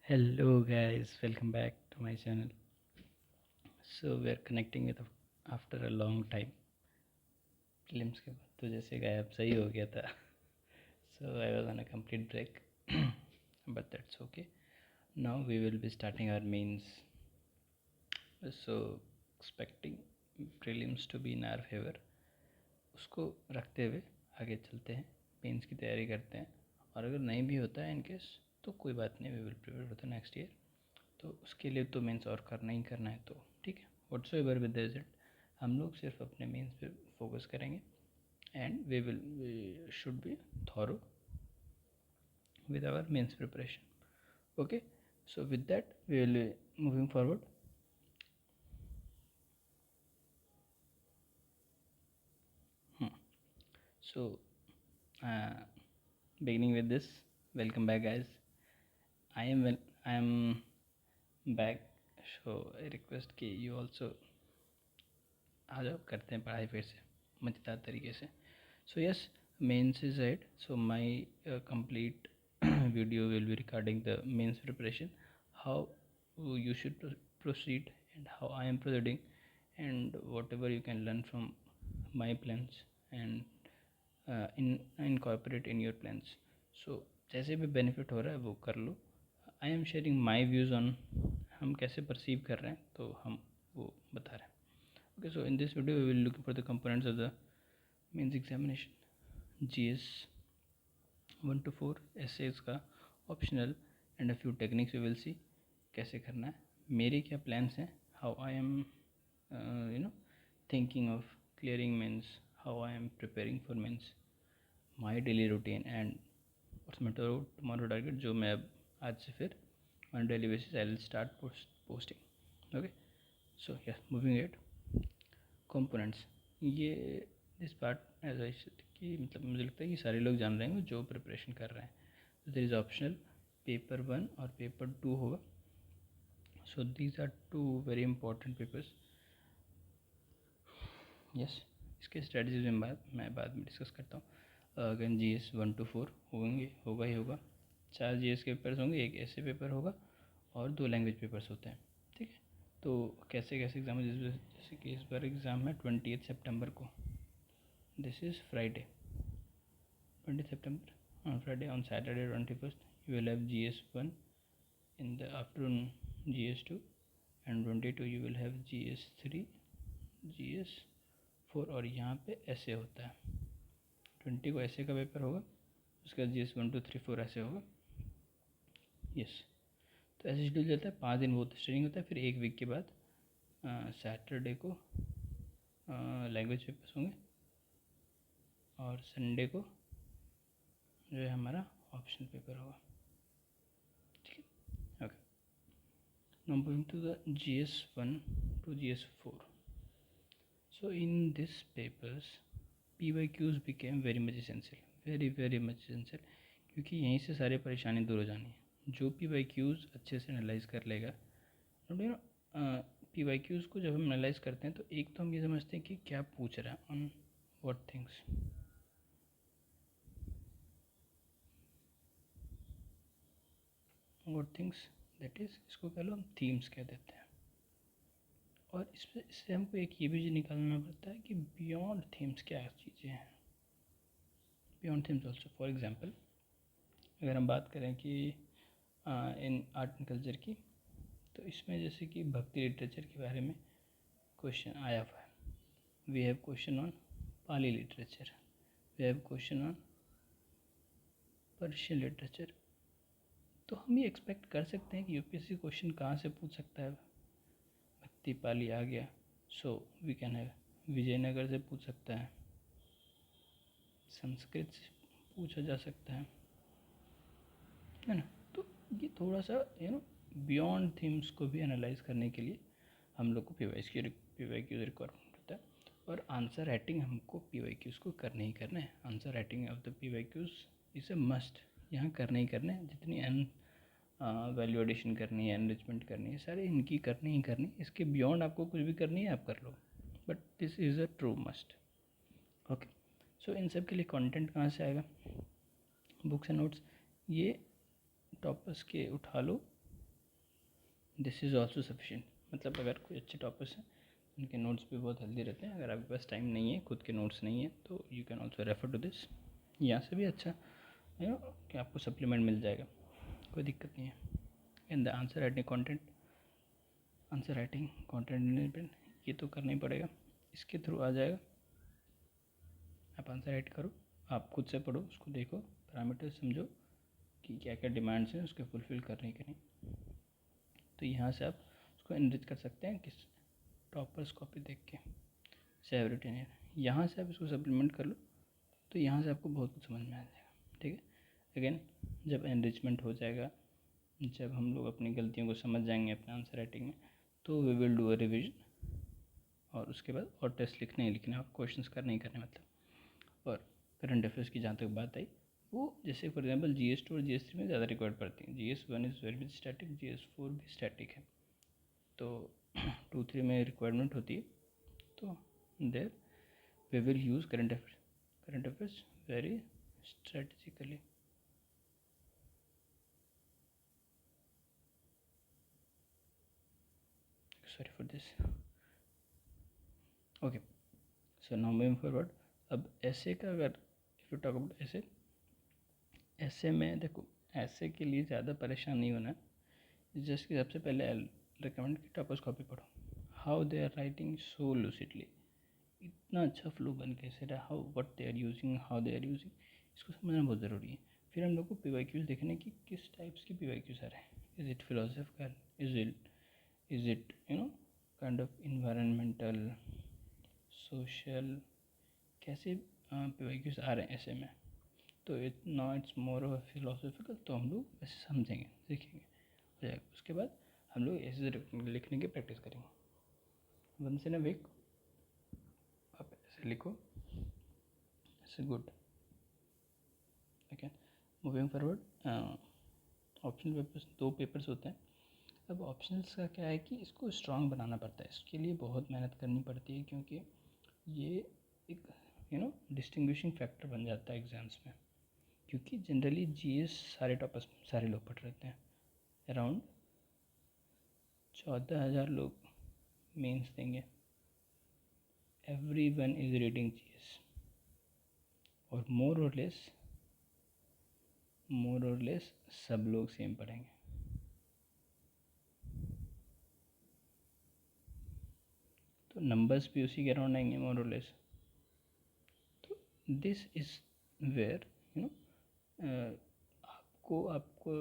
Hello guys, welcome back to my channel. So we are connecting with after a long time. Prelims के बाद तो जैसे गायब सही हो गया था. So I was on a complete break, but that's okay. Now we will be starting our mains. So expecting prelims to be in our favor. उसको रखते हुए आगे चलते हैं, मेंस की तैयारी करते हैं. और अगर नहीं भी होता है इन केस तो कोई बात नहीं, we will prepare for the next year. तो उसके लिए तो मेंस और करना ही करना है, तो ठीक है. Whatsoever with the result, हम लोग सिर्फ अपने मेंस पे फोकस करेंगे and we should be thorough with our mains preparation. Okay, so with that we will be moving forward. So uh, beginning with this, welcome back guys. I am back. So I request कि you also आ जाओ, करते हैं पढ़ाई फिर से मज़ेदार तरीके से. So yes, mains is right. So my complete video will be regarding the mains preparation, how you should proceed and how I am proceeding, and whatever you can learn from my plans and incorporate in your plans. So जैसे भी benefit हो रहा है वो कर लो. I am sharing my views on हम कैसे perceive कर रहे हैं, तो हम वो बता रहे हैं. Okay, so in this video we will look for the components of the mains examination, GS 1 to 4, essays का optional, and a few techniques we will see कैसे करना है. मेरे क्या plans हैं, how I am thinking of clearing mains, how I am preparing for mains, my daily routine, and what's my tomorrow target, जो मैं अब आज से फिर on daily basis I will start posting. Okay, so yeah, moving it. Components, ये this part as I कि मतलब मुझे लगता है कि सारे लोग जान रहे हैं जो प्रिपरेशन कर रहे हैं. देयर इज़ ऑप्शनल पेपर 1 और पेपर 2 होगा. So these are two very important papers. Yes, इसके स्ट्रेटजीज में मैं बाद में डिस्कस करता हूँ. अगेन GS 1 to 4 होगा ही होगा. 4 GS के पेपर्स होंगे, एक ऐसे पेपर होगा और 2 लैंग्वेज पेपर्स होते हैं. ठीक है, तो कैसे कैसे एग्ज़ाम है, जैसे कि इस बार एग्ज़ाम है 28 सितंबर को. This is Friday 20 September. On Friday, on Saturday 21st, you will have GS1 in the afternoon, GS2, and 22 you will have GS3, GS4. और यहाँ पे ऐसे होता है 20 को ऐसे का पेपर होगा, उसका GS 1 2 3 4 ऐसे होगा. यस, तो ऐसे शेड्यूल चलता है. 5 दिन वो ट्रेनिंग होता है, फिर एक वीक के बाद सैटरडे को लैंग्वेज पेपर्स होंगे और संडे को जो है हमारा ऑप्शनल पेपर होगा. ठीक है, okay. Now moving to the GS1 to GS4. So in this papers, PYQs became very much essential, very much essential, क्योंकि यहीं से सारी परेशानी दूर हो जानी है. जो PYQs अच्छे से एनालाइज कर लेगा, PYQs को जब हम एनालाइज करते हैं तो एक तो हम ये समझते हैं कि क्या पूछ रहा है, on what things. That is, इसको कह लो हम थीम्स कह देते हैं. और इससे हमको एक ये भी निकालना पड़ता है कि बियॉन्ड थीम्स क्या चीज़ें हैं. Beyond themes also, for example अगर हम बात करें कि इन आर्ट एंड कल्चर की, तो इसमें जैसे कि भक्ति लिटरेचर के बारे में क्वेश्चन आया हुआ है. We have question on Pali literature, we have question on Persian literature. तो हम ये एक्सपेक्ट कर सकते हैं कि यूपीएससी क्वेश्चन कहाँ से पूछ सकता है. भक्ति पाली आ गया, so we can have Vijayanagar से पूछ सकता है, संस्कृत से पूछा जा सकता है ना. तो ये थोड़ा सा बियॉन्ड थीम्स को भी एनालाइज करने के लिए हम लोग को PYQ रिक्वायरमेंट होता है. और आंसर राइटिंग हमको PYQs को करने ही करना है. Answer writing of the PYQs is a must. यहाँ करने ही करने हैं. जितनी वैल्यू एडिशन करनी है, एनरिचमेंट करनी है, सारे इनकी करनी ही करनी. इसके बियॉन्ड आपको कुछ भी करनी है आप कर लो, but this is a true must. Okay, so इन सब के लिए कंटेंट कहाँ से आएगा, बुक्स एंड नोट्स. ये टॉपर्स के उठा लो, दिस इज़ ऑल्सो सफिशेंट। मतलब अगर कोई अच्छे टॉपर्स हैं उनके नोट्स भी बहुत हेल्दी रहते हैं। अगर आपके पास टाइम नहीं है, खुद के नोट्स नहीं है, तो you can also refer to this. यहाँ से भी अच्छा कि आपको सप्लीमेंट मिल जाएगा, कोई दिक्कत नहीं है। In the answer writing content management ये तो करना ही पड़ेगा, इसके थ्रू आ जाएगा। आप आंसर राइट करो, आप खुद से पढ़ो, उसको देखो, पैरामीटर समझो कि क्या क्या डिमांड्स हैं उसके फुलफ़िल करने के नहीं। तो यहाँ से आप उसको एनरिच कर सकते हैं किस टॉपर्स कॉपी देख के, से एवरी ईयर। यहाँ से आप इसको सप्लीमेंट कर लो, तो यहाँ से आपको बहुत कुछ समझ में आ जाएगा। ठीक है, अगेन जब एनरिचमेंट हो जाएगा, जब हम लोग अपनी गलतियों को समझ जाएंगे अपने आंसर राइटिंग में, तो we will do a revision, और उसके बाद और टेस्ट लिखने ही लिखने और क्वेश्चंस करने ही करने मतलब। और करंट अफेयर्स की जहाँ तक बात आई, वो जैसे फॉर एग्जांपल GS2 और GS3 में ज़्यादा रिक्वायर्ड पड़ती है। GS1 is very much static, GS4 भी स्टैटिक है, तो 2-3 में रिक्वायरमेंट होती है। तो there we will use current affairs very strategically. Sorry for this. Okay, so now moving forward. अब ऐसे का अगर इफ यू टॉक अबाउट ऐसे में देखो, ऐसे के लिए ज़्यादा परेशान नहीं होना है। जस्ट कि सबसे पहले रिकमेंड की टॉपर्स कॉपी पढ़ो, how they are writing so lucidly, इतना अच्छा फ्लो बन कैसे रहा, how what they are using, how they are using, इसको समझना बहुत ज़रूरी है। फिर हम लोग को PYQs देखने की किस टाइप्स की PYQs आ रहे हैं। Is it philosophical, is it kind of environmental, social, कैसे PYQs आ रहे हैं ऐसे में। तो इट्स मोर ऑफ फिलोसफिकल, तो हम लोग ऐसे समझेंगे, सीखेंगे, हो जाएगा। उसके बाद हम लोग ऐसे लिखने की प्रैक्टिस करेंगे। वंस इन अ वीक आप ऐसे लिखो, ऐसे good. Okay, moving forward. Optional papers 2 papers होते हैं। अब ऑप्शनल्स का क्या है कि इसको स्ट्रॉन्ग बनाना पड़ता है, इसके लिए बहुत मेहनत करनी पड़ती है, क्योंकि ये एक डिस्टिंग्विशिंग फैक्टर बन जाता है एग्ज़ाम्स में। क्योंकि जनरली GS सारे टॉपर्स सारे लोग पढ़ रहे हैं, अराउंड 14,000 लोग मेंस देंगे, everyone is reading GS, और मोर और लेस सब लोग सेम पढ़ेंगे। तो नंबर्स भी उसी के अराउंड आएंगे मोर और लेस। तो दिस इज़ वेयर आपको आपको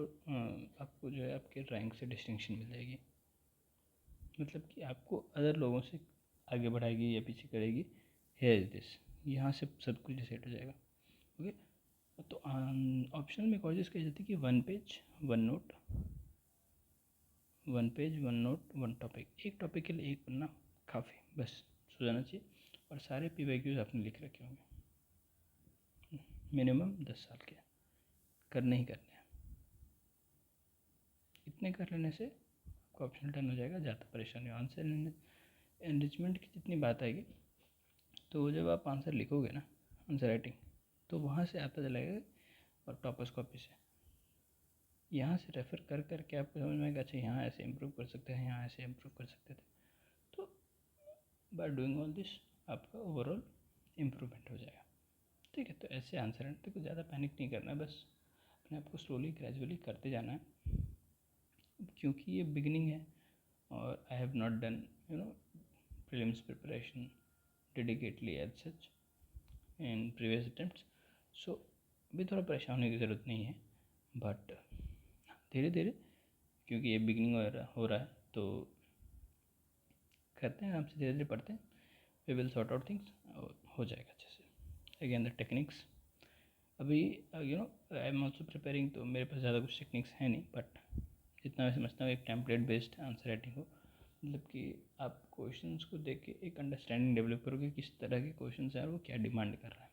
आपको जो है आपके रैंक से डिस्टिंक्शन मिल जाएगी, मतलब कि आपको अदर लोगों से आगे बढ़ाएगी या पीछे करेगी। है इज दिस, यहाँ से सब कुछ डिसाइड हो जाएगा। ओके, तो ऑप्शनल में कॉलेज कही जाती है कि 1 page 1 note, 1 page 1 note 1 topic, एक टॉपिक के लिए एक पन्ना काफ़ी, बस सो जाना चाहिए। और सारे PYQs आपने लिख रखे होंगे, मिनिमम 10 साल के, करने ही करने हैं। इतने कर लेने से आपका ऑप्शनल डन हो जाएगा, ज़्यादा परेशानी। आंसर एनरिचमेंट की जितनी बात आएगी, तो जब आप आंसर लिखोगे ना, आंसर राइटिंग, तो वहाँ से आता चलेगा, और टॉपर्स कॉपी से यहाँ से रेफ़र कर करके आपको समझ में आएगा, अच्छा यहाँ ऐसे इम्प्रूव कर सकते हैं, यहाँ ऐसे इम्प्रूव कर सकते थे। तो बाय डूइंग ऑल दिस आपका ओवरऑल इम्प्रूवमेंट हो जाएगा। ठीक है, तो ऐसे आंसर है, तो ज़्यादा पैनिक नहीं करना है, बस अपने आप को स्लोली ग्रेजुअली करते जाना है, क्योंकि ये बिगिनिंग है। और I have not done prelims preparation dedicatedly as such in previous attempts, so अभी थोड़ा परेशान होने की ज़रूरत नहीं है। बट धीरे धीरे, क्योंकि ये बिगिनिंग हो रहा है, तो करते हैं आपसे, धीरे धीरे पढ़ते हैं, we will sort out things, और हो जाएगा अच्छे से। अगेन द टेक्निक्स, अभी आई एम ऑल्सो प्रिपेयरिंग, तो मेरे पास ज़्यादा कुछ टेक्निक्स है नहीं, बट जितना मैं समझता हूँ एक टेम्पलेट बेस्ड आंसर राइटिंग हो, मतलब कि आप क्वेश्चंस को देख के एक अंडरस्टैंडिंग डेवलप करोगे किस तरह के क्वेश्चंस हैं और वो क्या डिमांड कर रहा है।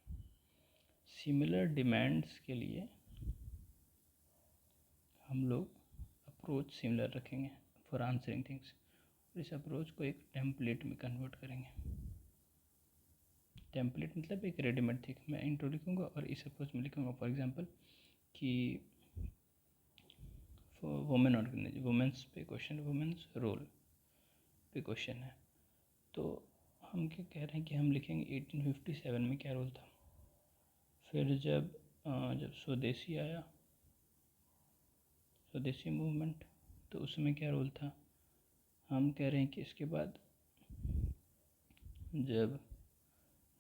सिमिलर डिमांड्स के लिए हम लोग अप्रोच सिमिलर रखेंगे फॉर आंसरिंग थिंग्स, और इस अप्रोच को एक टेम्पलेट में कन्वर्ट करेंगे। टेम्पलेट मतलब एक रेडीमेड थिंग, मैं इंट्रो लिखूँगा और इस अप्रोच में लिखूँगा। फॉर एग्जांपल कि वुमेन ऑर्गेनाइजेशन, वुमेंस पे क्वेश्चन, वुमेंस रोल पे क्वेश्चन है। तो हम क्या कह रहे हैं कि हम लिखेंगे 1857 में क्या रोल था। फिर जब स्वदेशी आया, स्वदेशी मूवमेंट, तो उसमें क्या रोल था। हम कह रहे हैं कि इसके बाद जब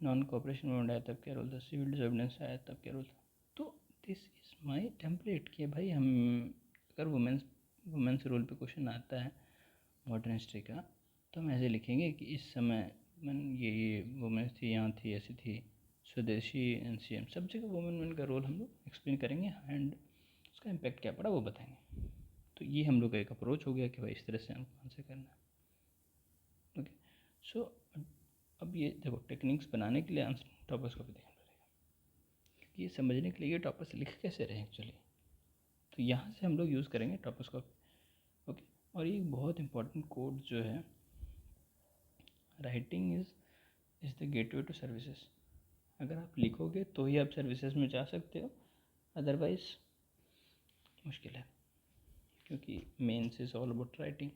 नॉन कोऑपरेशन मूवमेंट आया तब क्या रोल था, सिविल डिसऑर्डिनेंस आया तब क्या रोल था। तो दिस इज़ माय टेम्पलेट कि भाई हम अगर वुमेंस रोल पे क्वेश्चन आता है मॉडर्न हिस्ट्री का, तो हम ऐसे लिखेंगे कि इस समय ये वुमेंस थी, यहाँ थी, ऐसी थी, स्वदेशी, एनसीएम, सब जगह वुमेन का रोल हम लोग एक्सप्लेन करेंगे एंड उसका इम्पैक्ट क्या पड़ा वो बताएंगे। तो ये हम लोग का एक अप्रोच हो गया कि भाई इस तरह से हमको आंसर करना है। ओके, सो अब ये देखो टेक्निक्स बनाने के लिए आंसर टॉपर्स को भी देखना पड़ेगा, क्योंकि ये समझने के लिए ये टॉपर्स लिख कैसे रहे एक्चुअली। तो यहाँ से हम लोग यूज़ करेंगे टॉपर्स को। ओके, और ये बहुत इंपॉर्टेंट कोड जो है, writing is the gateway to services. अगर आप लिखोगे तो ही आप सर्विसेज में जा सकते हो, अदरवाइज मुश्किल है, क्योंकि mains is all about writing.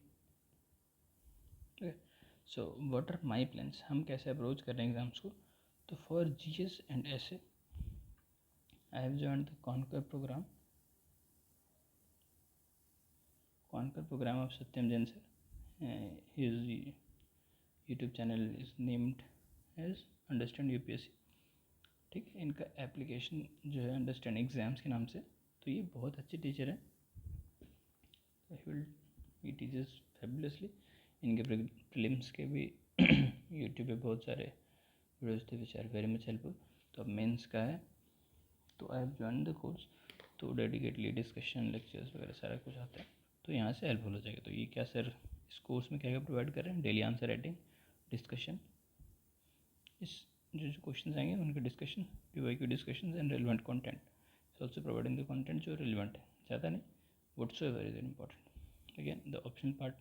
So what are my plans, हम कैसे अप्रोच कर रहे हैं एग्जाम्स को। तो for GS and essay I have joined the conquer program of Satyam Jain sir. His YouTube channel is named as understand UPSC. ठीक है, इनका एप्लीकेशन जो है अंडरस्टैंड एग्ज़ाम्स के नाम से। तो ये बहुत अच्छे टीचर हैं, ही टीचर्स फैबुलसली। इनके प्रीलिम्स के भी यूट्यूब पे बहुत सारे वीडियोस थे which are very much helpful. तो अब मेंस का है, तो I have join the course, तो डेडिकेटली डिस्कशन, लेक्चर्स वगैरह सारा कुछ आता है, तो यहाँ से हेल्पफुल हो जाएगा। तो ये क्या सर इस कोर्स में क्या क्या प्रोवाइड कर रहे हैं, डेली आंसर राइटिंग, डिस्कशन, इस जो क्वेश्चन आएंगे उनके discussion, PYQ discussion and relevant content, also providing the content जो रिलेवेंट है, ज़्यादा नहीं, whatsoever is important. Again the optional part,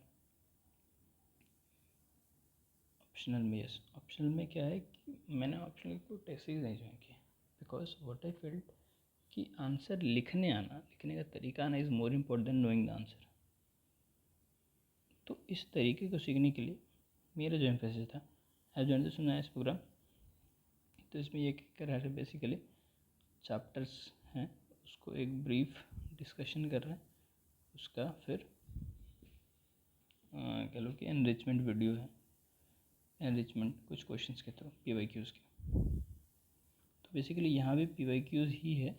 optional में यस, ऑप्शनल में क्या है कि मैंने ऑप्शनल को टेस्टिंग नहीं ज्वाइन किया, बिकॉज व्हाट आई फेल्ट कि आंसर लिखने आना, लिखने का तरीका आना is more important then knowing the answer. तो इस तरीके को सीखने के लिए मेरा जो एम्फेसिस था, आई जॉइन द सुना इस प्रोग्राम। तो इसमें ये कर रहा है, बेसिकली चैप्टर्स हैं उसको एक ब्रीफ डिस्कशन कर रहे हैं, उसका फिर कह लो कि एनरिचमेंट वीडियो है, एनरिचमेंट कुछ क्वेश्चंस के थ्रू पीवाईक्यूज़ के। तो बेसिकली यहाँ भी पीवाईक्यूज़ ही है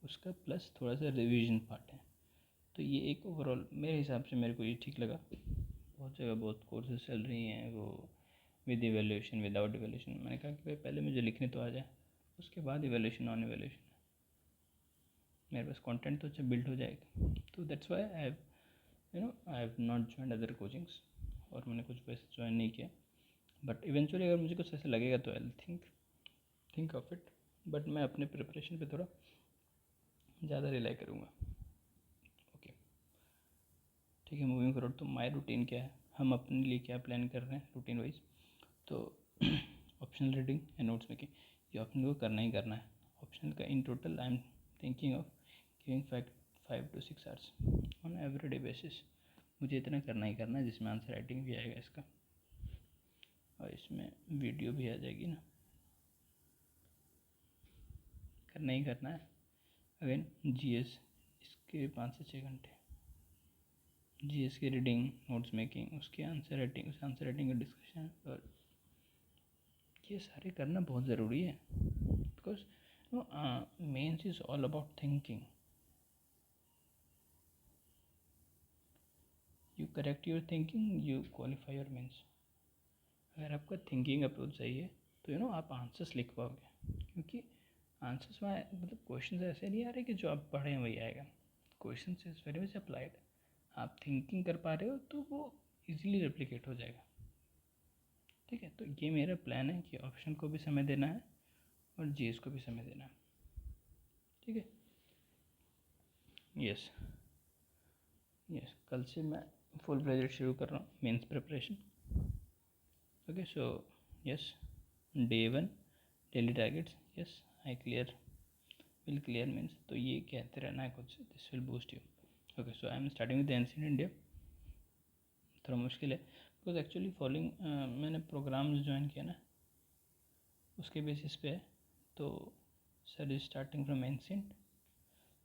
उसका, प्लस थोड़ा सा रिवीजन पार्ट है। तो ये एक ओवरऑल मेरे हिसाब से मेरे को ये ठीक लगा। बहुत जगह बहुत कोर्सेज चल रही हैं वो विद इवैल्यूएशन, विदाउट इवैल्यूएशन। मैंने कहा कि भाई पहले मुझे लिखने तो आ जाए, उसके बाद इवैल्यूएशन, नॉन इवैल्यूएशन, मेरे पास कंटेंट तो अच्छा बिल्ड हो जाएगा। तो that's why I have not joined other coachings, और मैंने कुछ वैसे ज्वाइन नहीं किया। बट इवेंचुअली अगर मुझे कुछ ऐसा लगेगा तो I think of it, but मैं अपने प्रिपरेशन पे थोड़ा ज़्यादा रिलाई करूँगा। ओके, ठीक है, मूविंग फॉरवर्ड। तो माय रूटीन क्या है, हम अपने लिए क्या प्लान कर रहे हैं रूटीन वाइज। तो optional reading and notes making, ये ऑप्शनल को करना ही करना है। ऑप्शनल का in total I am thinking of giving 5 to 6 hours on everyday basis. मुझे इतना करना ही करना है, जिसमें आंसर राइटिंग भी आएगा इसका, और इसमें वीडियो भी आ जाएगी ना, करना ही करना है। अगेन जीएस, इसके 5 से 6 घंटे जीएस की रीडिंग, नोट्स मेकिंग, उसके आंसर राइटिंग, उस आंसर राइटिंग का डिस्कशन, और ये सारे करना बहुत ज़रूरी है, because mains is all about thinking. You correct your thinking, you qualify your mains. अगर आपका थिंकिंग अप्रोच सही है तो आप आंसर्स लिख पाओगे, क्योंकि आंसर्स में मतलब क्वेश्चन ऐसे नहीं आ रहे कि जो आप पढ़े हैं वही आएगा। Question is very much applied. आप थिंकिंग कर पा रहे हो तो वो इजीली रेप्लिकेट हो जाएगा। ठीक है, तो ये मेरा प्लान है कि ऑप्शन को भी समय देना है और जीएस को भी समय देना है। ठीक है, यस यस, कल से मैं फुल प्रोजेक्ट शुरू कर रहा हूँ, mains preparation. Okay, so yes, day 1 daily targets, yes I will clear means, तो ये कहते रहना है खुद से, this will boost you. Okay, so I am starting with ancient India. थोड़ा मुश्किल है बिकॉज एक्चुअली फॉलोइंग मैंने प्रोग्राम्स ज्वाइन किया ना, उसके बेसिस पे है। तो sir is starting from ancient,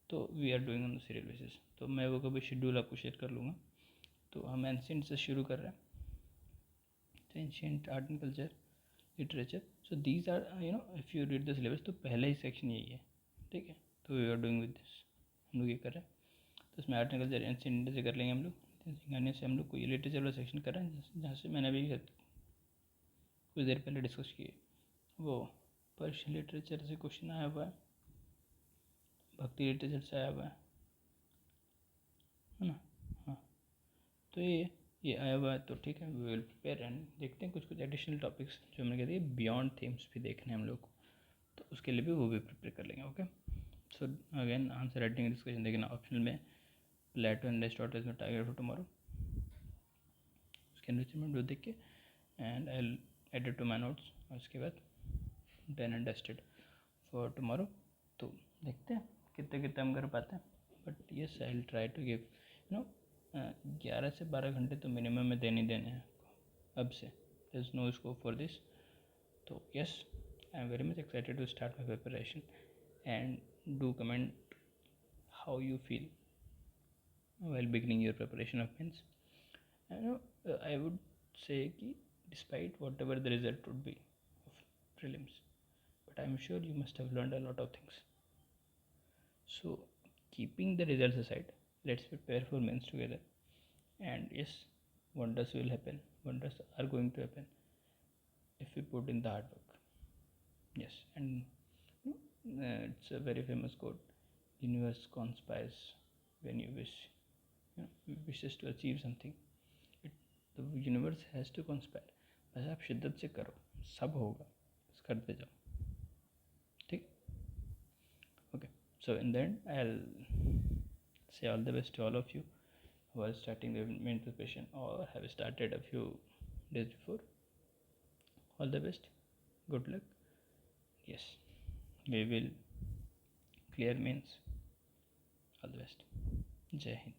तो we are doing on the serial basis. तो मैं वो कभी शेड्यूल आपको शेयर कर लूँगा। तो हम एंशिएंट से शुरू कर रहे हैं। तो ancient art and culture, literature, so these are if you read the syllabus तो पहला ही सेक्शन यही है, ठीक है। तो we are doing with this, हम लोग ये कर रहे हैं। तो इसमें art and culture ancient India से कर लेंगे हम लोग। सिंघानिया से हम लोग को ये लिटरेचर वाला सेक्शन कर रहे हैं, जहाँ से मैंने अभी कुछ देर पहले डिस्कस किए। वो पर्शियन लिटरेचर से क्वेश्चन आया हुआ है, भक्ति लिटरेचर से आया हुआ है ना। हाँ, तो ये आया हुआ है, तो ठीक है, वी विल प्रिपेयर एंड देखते हैं कुछ एडिशनल टॉपिक्स जो हमने कह दिए बियॉन्ड थीम्स भी देखने हैं हम लोग को, तो उसके लिए भी वो भी प्रिपेयर कर लेंगे। Okay, so again answer writing discussion देखना ऑप्शनल में प्लेटो एंड एरिस्टोटल में टारगेट फॉर टुमारो, उसके एनरिचमेंट देख के and I will add to my notes. और उसके बाद done and dusted for tomorrow. तो देखते हैं कितने हम कर पाते हैं, but yes I will try to give 11 से 12 घंटे तो मिनिमम में देने देने हैं अब से, there is no scope for this. तो yes, I am very much excited to start my preparation and do comment how you feel while beginning your preparation of means. I would say कि despite whatever the result would be of prelims, but I'm sure you must have learned a lot of things. So keeping the results aside, let's prepare for mains together. And yes, wonders will happen. Wonders are going to happen if we put in the hard work. Yes, and it's a very famous quote: "Universe conspires when you wish." wishes to achieve something, the universe has to conspire. बस आप शिद्दत से करो, सब होगा, बस करते जाओ, ठीक। Okay, so in the end I will say all the best to all of you who are starting the main preparation or have started a few days before. All the best, good luck. Yes, we will clear mains. All the best. Jai Hind.